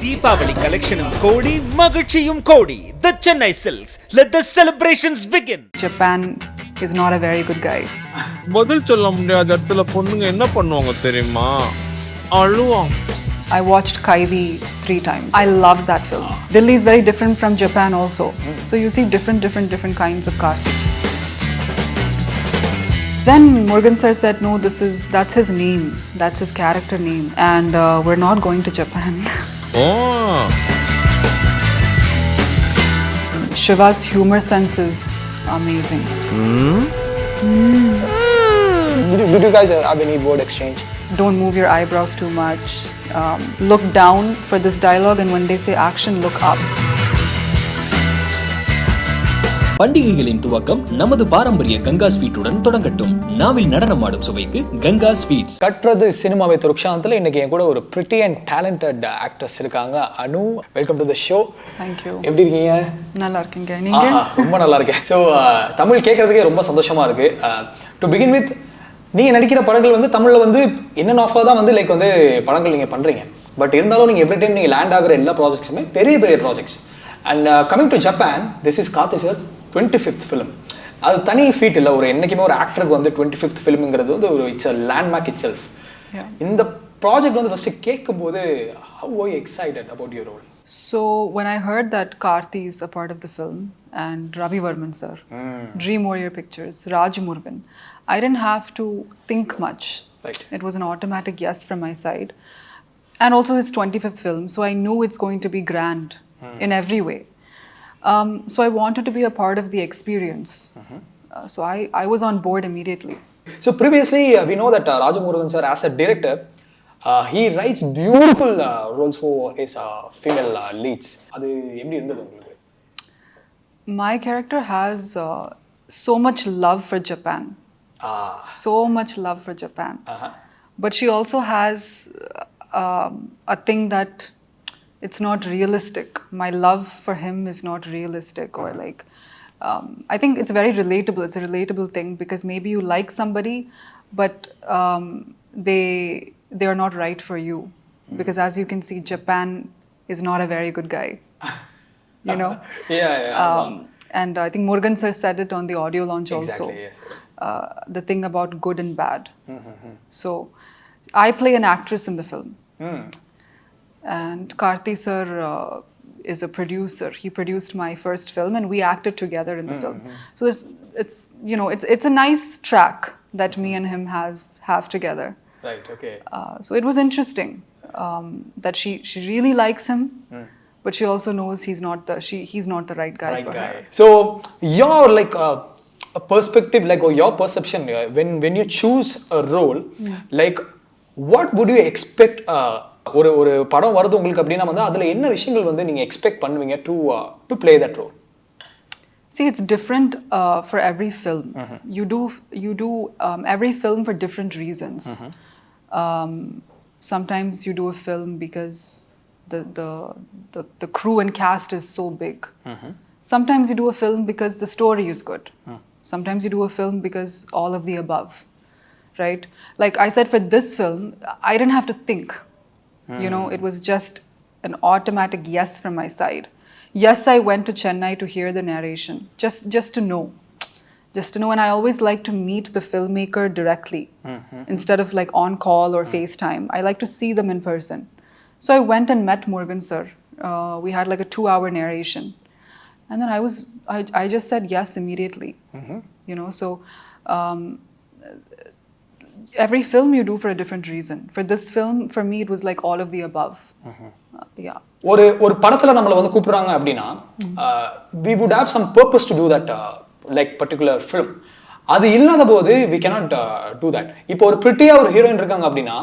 Deepavali collection Kodi, Magachiyum Kodi. The Chennai Silks. Let the celebrations begin. Japan is not a very good guy. பதில் சொல்ல முடியாத இடத்துல பொண்ணுங்க என்ன பண்ணுவாங்க தெரியுமா? அழுவாங்க. I watched Kaithi 3 times. I loved that film. Delhi is very different from Japan also. So you see different kinds of Karthi. Then Murugan sir said, no, that's his name. That's his character name. And we're not going to Japan. Oh. Shiva's humor sense is amazing. Did you guys have any word exchange? Don't move your eyebrows too much. Look down for this dialogue, and when they say action, look up. பண்டிகைகளின் துவக்கம் நமது பாரம்பரிய கங்கா ஸ்வீட்டுடன் தொடங்கட்டும். நாவில் நடனமாடும் சுவைக்கு Ganga sweets. கற்றது சினிமாவை துருக்ஷாந்தத்தில் இன்னைக்கு என் கூட ஒரு பிரிட்டி அண்ட் டேலண்டட் ஆக்ட்ரஸ் இருக்காங்க. Anu, welcome to the show. Thank you. எப்படி இருக்கீங்க? நல்லா இருக்கீங்க. நீங்க? ரொம்ப நல்லா இருக்கேன். ஸோ தமிழ் கேட்கறதுக்கே ரொம்ப சந்தோஷமா இருக்கு. டு பிகின் வித், நீங்கள் நடிக்கிற படங்கள் வந்து தமிழில் வந்து இன்னன் ஆஃபாக தான் வந்து லைக் வந்து படங்கள் நீங்கள் பண்ணுறீங்க. பட் இருந்தாலும் நீங்கள் எவ்ரி டைம் நீங்கள் லேண்ட் ஆகிற எல்லா ப்ராஜெக்ட்ஸுமே பெரிய projects. And coming to Japan, this is Karthi sir's 25th film. அது தனி ஃபீட் இல்லை. ஒரு என்றைக்குமே ஒரு ஆக்டருக்கு வந்து 25th ஃபிலிம்ங்கிறது வந்து ஒரு it's a landmark itself. இந்த ப்ராஜெக்ட் வந்து ஃபஸ்ட்டு கேட்கும்போது how are you excited about your role? So when I heard that Karthi is a part of the film and Ravi Varman sir, Dream Warrior Pictures, Raj Murugan, I didn't have to think much. Right. It was an automatic yes from my side. And also his 25th film, so I knew it's going to be grand in every way. So I wanted to be a part of the experience. So I was on board immediately. So previously we know that Raj Murugan sir as a director, he writes beautiful roles for his female leads. அது எப்படி இருந்தது உங்களுக்கு? My character has so much love for Japan. So much love for Japan. But she also has a thing that it's not realistic. My love for him is not realistic, or like I think it's very relatable. It's a relatable thing because maybe you like somebody, but they are not right for you. Because as you can see, Japan is not a very good guy. You know? And I think Murugan sir said it on the audio launch also. Exactly, yes. The thing about good and bad. So I play an actress in the film. And Karthi sir is a producer. He produced my first film and we acted together in the film. So it's you know, it's a nice track that me and him have together. Right, okay. So it was interesting that she really likes him, but she also knows he's not the right guy for her. So your like a perspective, like or your perception when you choose a role, like what would you expect? ஒரு படம் வருது உங்களுக்கு அப்படின்னா வந்து அதுல என்ன விஷயங்கள் வந்து நீங்க எக்ஸ்பெக்ட் பண்ணுவீங்க to play that role? See, it's different for every film. You do every film for different reasons. Sometimes you do a film because the crew and cast is so big. Sometimes you do a film because the story is good. Sometimes you do a film because all of the above, right? Like I said, for this film, I didn't have to think. You know, it was just an automatic yes from my side. Yes, I went to Chennai to hear the narration, just to know. Just to know, and I always like to meet the filmmaker directly instead of like on call or FaceTime. I like to see them in person. So I went and met Murugan sir. We had like a 2-hour narration. And then I just said yes immediately. You know, so every film you do for a different reason. For this film, for me, it was like all of the above. Yeah. ஒரு படத்துல நம்மள வந்து கூப்பிடுறாங்க அப்படின்னா we would have some purpose to do that like particular film. அது இல்லாத போது we cannot do that. இப்போ ஒரு பிரிட்டியா ஒரு ஹீரோயின் இருக்காங்க அப்படின்னா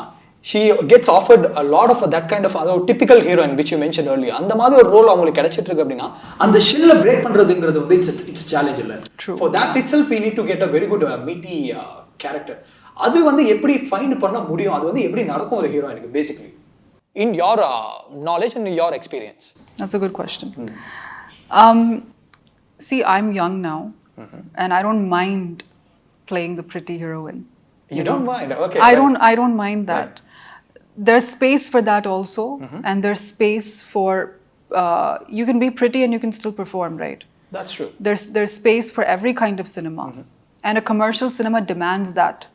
she gets offered a lot of that kind of typical heroine which you mentioned earlier. அந்த மாதிரி ஒரு ரோல் அவங்களுக்கு கிடைச்சிட்டு இருக்கு அப்படின்னா அந்த ஷில்ல பிரேக் பண்றதுங்கிறது வந்து it's challenge இல்ல. For that itself we need to get a very good meaty character. அது வந்து எப்படி ஃபைண்ட் பண்ண முடியும்? அது வந்து எப்படி நடக்கும் ஒரு ஹீரோயினுக்கு basically in your knowledge and your experience? That's a good question. See, I'm young now and I don't mind playing the pretty heroine. You don't mind? Okay. I don't mind that. there's space for that also, and there's space for you can be pretty and you can still perform, right? That's true. There's space for every kind of cinema, and a commercial cinema demands that.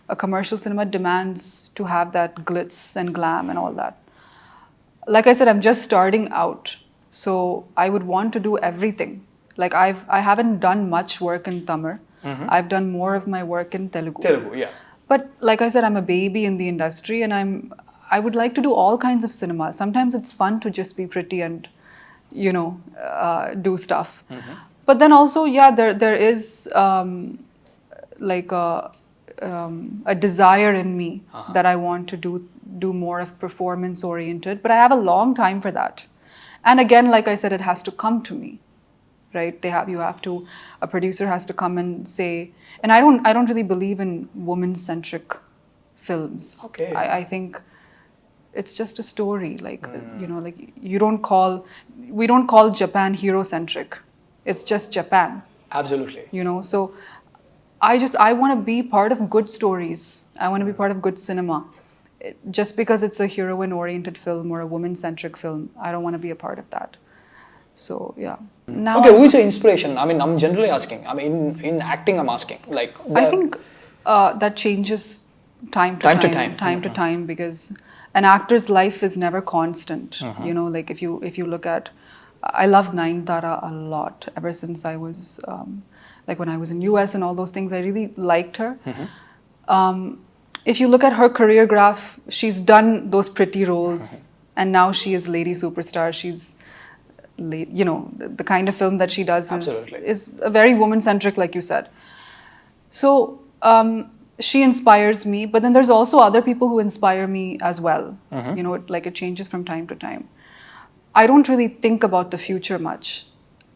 A commercial cinema demands to have that glitz and glam and all that. Like I said, I'm just starting out, so I would want to do everything. Like I haven't done much work in Tamil. I've done more of my work in Telugu. Telugu, yeah. But like I said, I'm a baby in the industry, and I would like to do all kinds of cinema. Sometimes it's fun to just be pretty and, you know, do stuff. But then also, yeah, there is like a desire in me that I want to do more of performance oriented. But I have a long time for that. And again, like I said, it has to come to me, right? A producer has to come and say, and I don't really believe in woman-centric films. Okay. I think it's just a story. Like, you know, like we don't call Japan hero-centric. It's just Japan. Absolutely. You know, so I want to be part of good stories. I want to be part of good cinema. Just because it's a heroine-oriented film or a woman-centric film, I don't want to be a part of that. So, yeah. Now, Okay, who is your inspiration? I mean, I'm generally asking. I mean, in acting, I'm asking. Like, I think that changes time to time, because an actor's life is never constant. You know, like if you look at, I love Nayanthara a lot ever since I was like when I was in US and all those things. I really liked her. If you look at her career graph, she's done those pretty roles, and now she is lady superstar. She's, you know, the kind of film that she does is a very woman-centric, like you said. So she inspires me, but then there's also other people who inspire me as well. You know, it changes from time to time. I don't really think about the future much.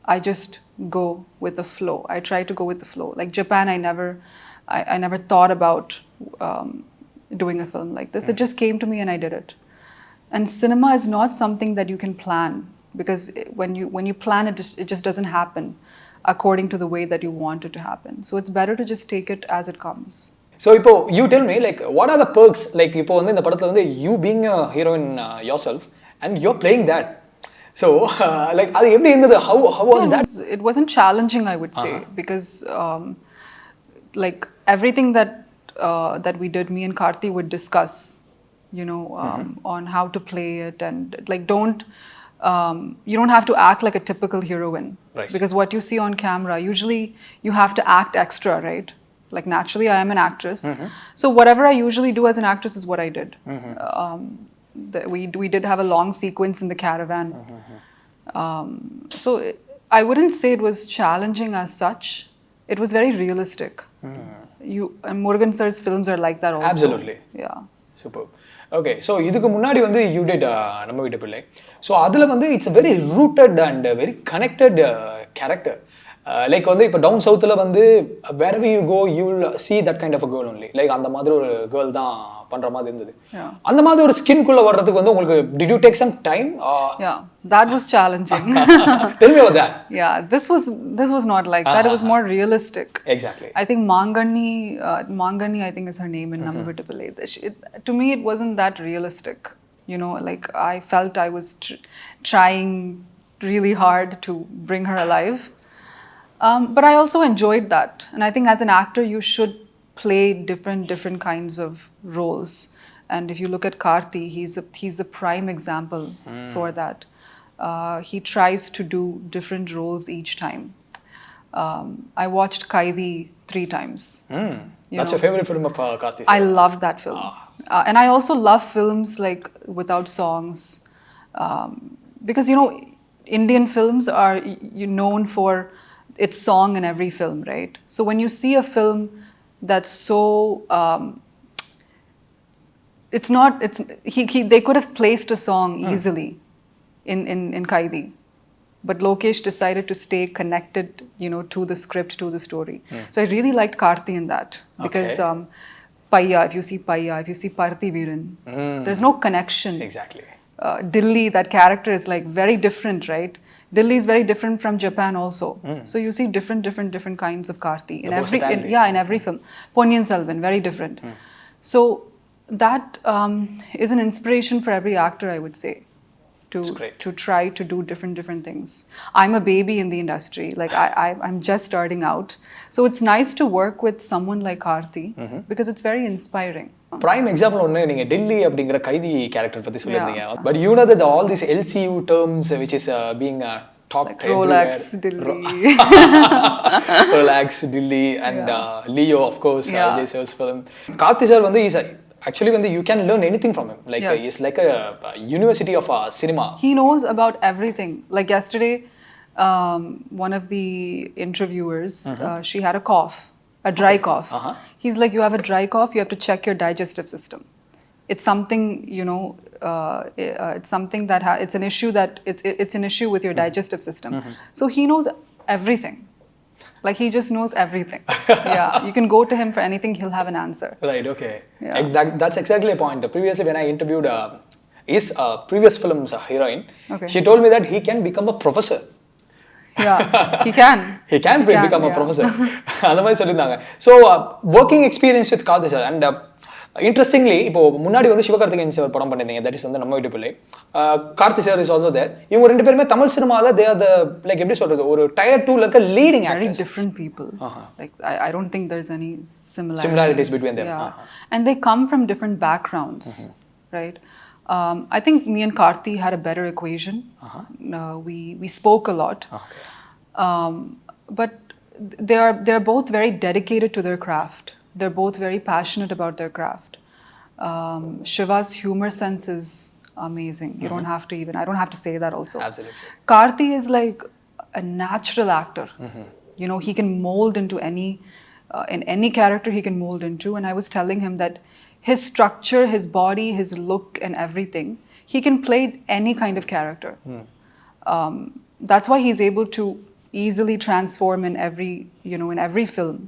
I just go with the flow. I try to go with the flow. Like Japan, I never thought about doing a film like this. It just came to me and I did it. And cinema is not something that you can plan, because when you plan it, it just doesn't happen according to the way that you want it to happen. So it's better to just take it as it comes. So, you tell me, like, what are the perks? Like, in the படத்துல you being a heroine yourself and you're playing that. So, like, அது எப்படி இருந்தது? How was that? It wasn't challenging, I would say, because like everything that we did, me and Karthi would discuss, you know, on how to play it, and like you don't have to act like a typical heroine, Right. because what you see on camera, usually you have to act extra, right? Like naturally, I am an actress, so whatever I usually do as an actress is what I did. We did have a long sequence in the caravan, so I wouldn't say it was challenging as such. It was very realistic. And Murugan sir's films are like that also. Absolutely. Yeah. Super. Okay, so இதுக்கு முன்னாடி you did நம்ம வீட்டு பிள்ளை. So அதுல it's a very rooted and very connected character. Like இப்போ down southல wherever you go you will see that kind of a girl only. Like அந்த மாதிரி ஒரு girl தான் பண்ற மாதிரி இருந்தது. அந்த மாதிரி ஒரு ஸ்கின் குள்ள வர்றதுக்கு உங்களுக்கு did you take some time? Yeah, that was challenging. Tell me about that. Yeah, this was not like that. It was more realistic. Exactly. I think Mangani I think is her name in Namavitapillai. To me it wasn't that realistic. You know, like I felt I was trying really hard to bring her alive. But I also enjoyed that. And I think as an actor you should play different kinds of roles. And if you look at Karthi, he's the prime example for that. He tries to do different roles each time. I watched Kaithi 3 times. That's your favorite film of Karthi? I love that film. And I also love films like without songs. Because, you know, Indian films are known for its song in every film, right? So when you see a film that's so they could have placed a song easily in Kaithi, but Lokesh decided to stay connected, you know, to the script, to the story. So I really liked Karthi in that, because Payya, if you see Payya, if you see Parthi Veeran, there's no connection. Exactly. Dilli, that character is like very different, right? Delhi is very different from Japan also. So you see different kinds of Karthi in every film. Ponniyin Selvan, very different. So that is an inspiration for every actor, I would say, to try to do different things. I'm a baby in the industry. Like I'm just starting out, so it's nice to work with someone like Karthi because it's very inspiring. Prime example ஒன்னு நீங்க டெல்லி அப்படிங்கற கைதி character பத்தி சொல்லிருந்தீங்க. But you know that all these LCU terms which is being talked like Rolex, Delhi. Rolex, Delhi and Leo, of course, Ajay Sir's film. Karthi sir வந்து is actually when you can learn anything from him. Like he's like a university of cinema. He knows about everything. Like yesterday, one of the interviewers, she had a cough, a dry cough. He's like, you have a dry cough, you have to check your digestive system. It's something, you know, it's something that it's an issue that it's an issue with your digestive system. So he knows everything. Like he just knows everything. Yeah, you can go to him for anything, he'll have an answer. Right, okay. Yeah. That's exactly a point. Previously when I interviewed his previous film's heroine, she told me that he can become a professor. Yeah, he can. He can become a professor. அந்த மாதிரி சொல்லிருந்தாங்க. So working experience with Karthi sir and interestingly இப்போ முன்னாடி வந்து Sivakarthikeyan sir படம் பண்ணிருந்தீங்க, that is வந்து நம்ம வீட்டு பிள்ளை. Karthi sir is also there. இவங்க ரெண்டு பேருமே தமிழ் சினிமால they are the like எப்படி சொல்றது ஒரு tier 2 ல இருக்க leading actors. Very different people. Like I don't think there's any similarities between them. And they come from different backgrounds, right? I think me and Karthi had a better equation. We spoke a lot. But they're both very dedicated to their craft. They're both very passionate about their craft. Shiva's humor sense is amazing. You don't have to I don't have to say that also. Absolutely. Karthi is like a natural actor. You know, he can mold into in any character he can mold into. And I was telling him that his structure, his body, his look and everything, he can play any kind of character. That's why he's able to easily transform in every film.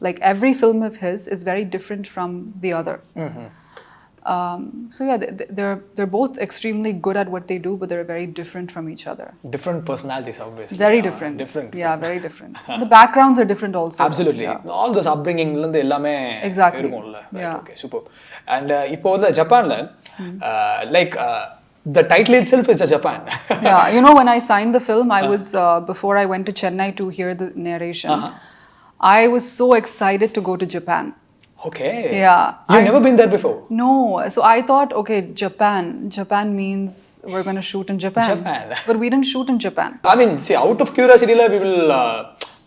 Like every film of his is very different from the other. So yeah, they're both extremely good at what they do, but they're very different from each other. Different personalities, obviously. Very different. Yeah, very different. The backgrounds are different also. Absolutely. Yeah. All those upbringing la irundhu ellame irukumla. Yeah. Okay, super. And ipo Japan la like the title itself is a Japan. Yeah, you know, when I signed the film, I was before I went to Chennai to hear the narration. I was so excited to go to Japan. Okay. Yeah. You've never been there before? No. So I thought, okay, Japan means we're going to shoot in Japan. But we didn't shoot in Japan. I mean, see, out of curiosity, we will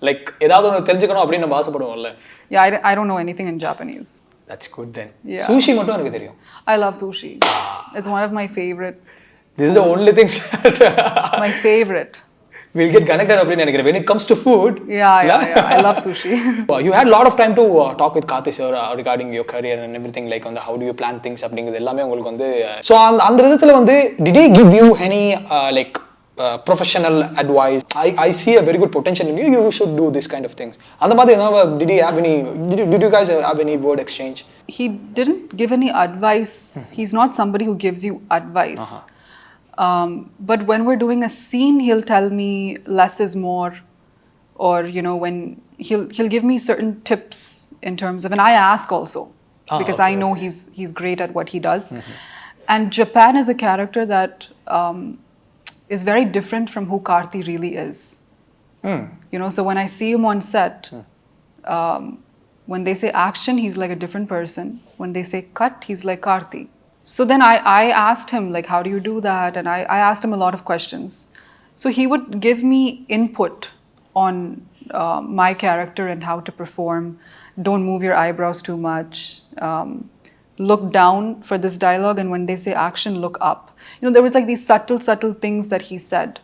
like, edavadhu onu therinjikano appdi nam aasapaduvolla. Yeah, I don't know anything in Japanese. That's good then. Yeah. Sushi mattum enakku theriyum. I love sushi. It's one of my favorite. This is the only thing my favorite. We'll get connected அப்படின்னு நினைக்கிறேன். When it comes to food, yeah, I love sushi. You had a lot of time to talk with Karthi sir regarding your career and everything, like on the how do you plan things அப்படிங்கிறது எல்லாமே உங்களுக்கு வந்து so அந்த விதத்துல வந்து did he give you any like professional advice? I see a very good potential in you. You should do this kind of things. அந்த மாதிரி did he have any did you guys have any word exchange? He didn't give any advice. He's not somebody who gives you advice. But when we're doing a scene, he'll tell me less is more, or you know, when he'll give me certain tips in terms of, and I ask also because I know he's great at what he does. And Japan is a character that is very different from who Karthi really is. You know, so when I see him on set, when they say action, he's like a different person. When they say cut, he's like Karthi. So then I asked him, like, how do you do that? And I asked him a lot of questions. So he would give me input on my character and how to perform. Don't move your eyebrows too much. Look down for this dialogue. And when they say action, look up. You know, there was like these subtle things that he said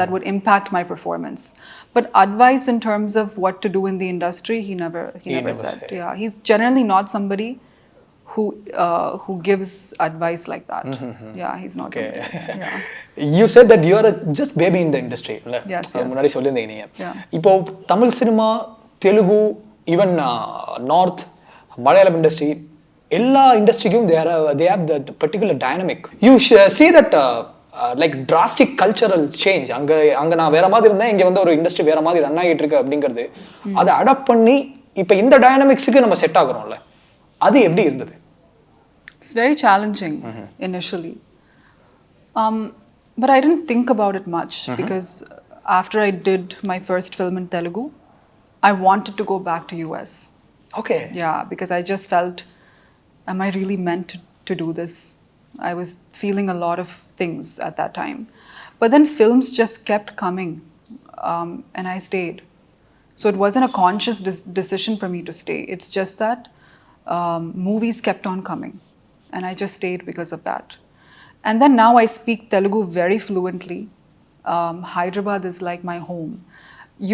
that would impact my performance. But advice in terms of what to do in the industry, he never said. Yeah, he's generally not somebody who gives advice like that. Yeah, he's not. Okay. Yeah. You said that you are just baby in the industry. Yes. முன்னாடி சொல்லிருந்தீங்க நீங்க. Yeah. இப்போ Tamil cinema, Telugu, even north, Malayalam industry, எல்லா இண்டஸ்ட்ரிக்கும் they have that particular dynamic. You see that like drastic cultural change. அங்க நான் வேற மாதிரி இருந்தேன், இங்க வந்து ஒரு இண்டஸ்ட்ரி வேற மாதிரி ரன் ஆகிட்டு இருக்கு அப்படிங்கிறது அதை அடாப்ட் பண்ணி இப்போ இந்த டைனமிக்ஸுக்கு நம்ம செட் ஆகுறோம்ல, அது எப்படி இருந்தது? It's very challenging initially. But I didn't think about it much because after I did my first film in Telugu, I wanted to go back to US. Okay. Yeah, because I just felt, am I really meant to do this? I was feeling a lot of things at that time. But then films just kept coming and I stayed. So it wasn't a conscious decision for me to stay. It's just that movies kept on coming and I just stayed because of that. And then now I speak Telugu very fluently. Hyderabad is like my home.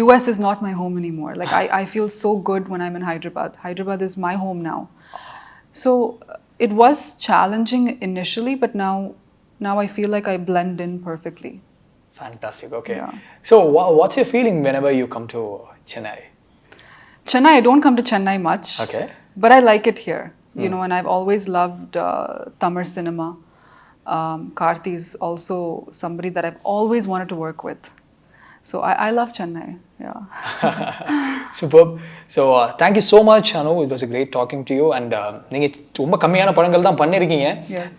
US is not my home anymore. Like I feel so good when I'm in Hyderabad. Hyderabad is my home now. So it was challenging initially, but now I feel like I blend in perfectly. Fantastic. Okay. Yeah. So what's your feeling whenever you come to Chennai? Chennai, I don't come to Chennai much. Okay. But I like it here. You know, and I've always loved Tamil cinema. Karthi is also somebody that I've always wanted to work with. So I love Chennai. Yeah. Superb. So thank you so much, Anu. It was a great talking to you. And நீங்க ரொம்ப கம்மியான படங்கள் தான் பண்ணிருக்கீங்க.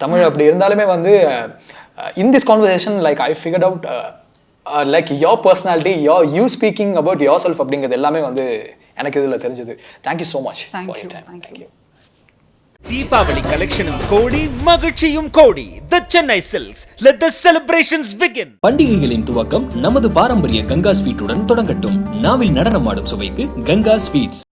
தமிழ் அப்படி இருந்தாலுமே வந்து in this conversation, like I figured out like your personality, you speaking about yourself அப்படிங்கிறது எல்லாமே வந்து எனக்கு இதுல தெரிஞ்சது. Thank you so much for your time. Thank you. Deepavali கலெக்ஷனும் கோடி மகிழ்ச்சியும் கோடி The Chennai Silks. Let the celebrations begin. பண்டிகைகளின் துவக்கம் நமது பாரம்பரிய கங்கா ஸ்வீட்டுடன் தொடங்கட்டும். நாவில் நடனமாடும் சுவைக்கு கங்கா ஸ்வீட்ஸ்.